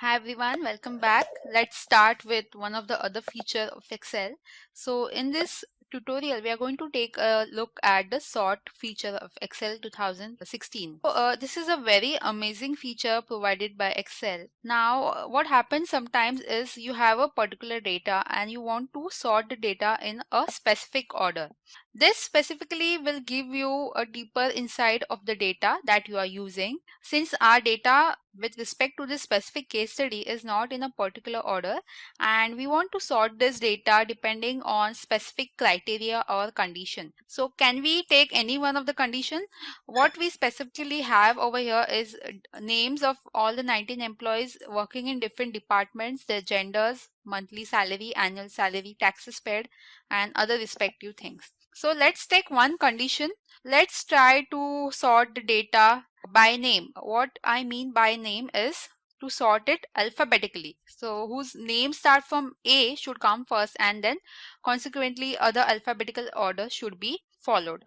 Hi everyone, welcome back. Let's start with one of the other feature of Excel. So in this tutorial, we are going to take a look at the sort feature of Excel 2016. This is a very amazing feature provided by Excel. Now, what happens sometimes is you have a particular data and you want to sort the data in a specific order. This specifically will give you a deeper insight of the data that you are using. Since our data with respect to this specific case study is not in a particular order, and we want to sort this data depending on specific criteria or condition. So can we take any one of the condition? What we specifically have over here is names of all the 19 employees working in different departments, their genders, monthly salary, annual salary, taxes paid, and other respective things. So let's take one condition. Let's try to sort the data by name. What I mean by name is to sort it alphabetically. So whose name start from A should come first, and then consequently other alphabetical order should be followed.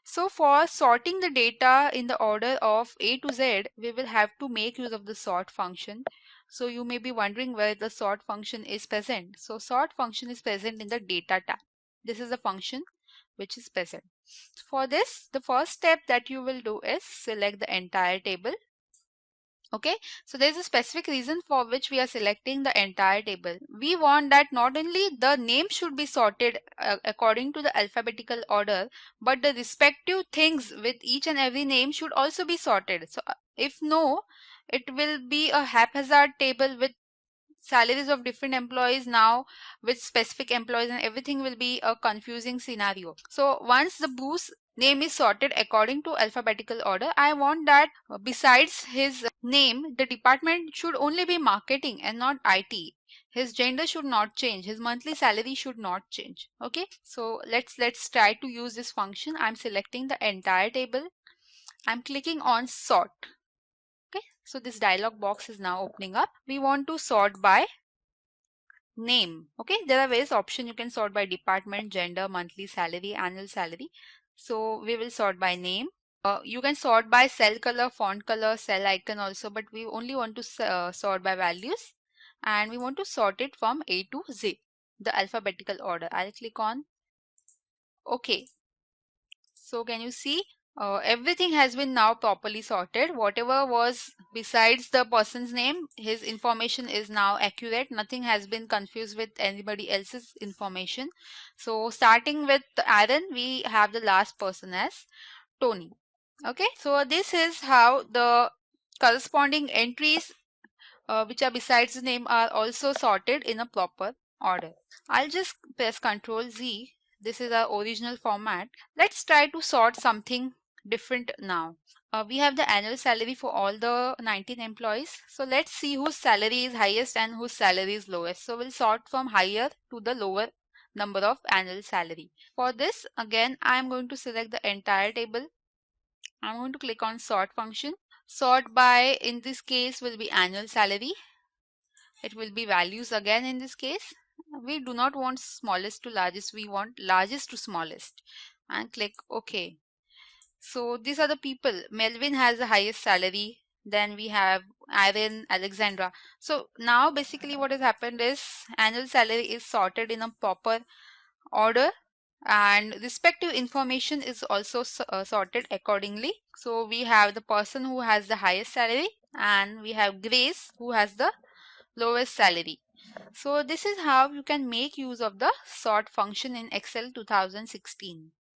So for sorting the data in the order of A to Z, we will have to make use of the sort function. So you may be wondering where the sort function is present. So sort function is present in the data tab. This is the function which is present. For this, the first step that you will do is select the entire table. Okay, so there is a specific reason for which we are selecting the entire table. We want that not only the name should be sorted according to the alphabetical order, but the respective things with each and every name should also be sorted. So if no, it will be a haphazard table with salaries of different employees now with specific employees, and everything will be a confusing scenario. So once the Bruce name is sorted according to alphabetical order, I want that besides his name, the department should only be marketing and not IT. His gender should not change. His monthly salary should not change. Okay, so let's try to use this function. I'm selecting the entire table. I'm clicking on sort. Okay, so this dialog box is now opening up. We want to sort by name. Okay, there are various options. You can sort by department, gender, monthly salary, annual salary. So we will sort by name. You can sort by cell color, font color, cell icon also, but we only want to sort by values, and we want to sort it from A to Z, the alphabetical order. I'll click on OK. So can you see everything has been now properly sorted. Whatever was besides the person's name, his information is now accurate. Nothing has been confused with anybody else's information. So starting with Aaron, we have the last person as Tony. Okay, so this is how the corresponding entries which are besides the name are also sorted in a proper order. I'll just press Ctrl Z. This is our original format. Let's try to sort something different now. We have the annual salary for all the 19 employees. So let's see whose salary is highest and whose salary is lowest. So we'll sort from higher to the lower number of annual salary. For this, again, I'm going to select the entire table. I'm going to click on sort function. Sort by, in this case, will be annual salary. It will be values again in this case. We do not want smallest to largest, we want largest to smallest, and click OK. So these are the people. Melvin has the highest salary. Then we have Aaron, Alexandra. So now basically what has happened is annual salary is sorted in a proper order, and respective information is also sorted accordingly. So we have the person who has the highest salary, and we have Grace who has the lowest salary. So this is how you can make use of the sort function in Excel 2016.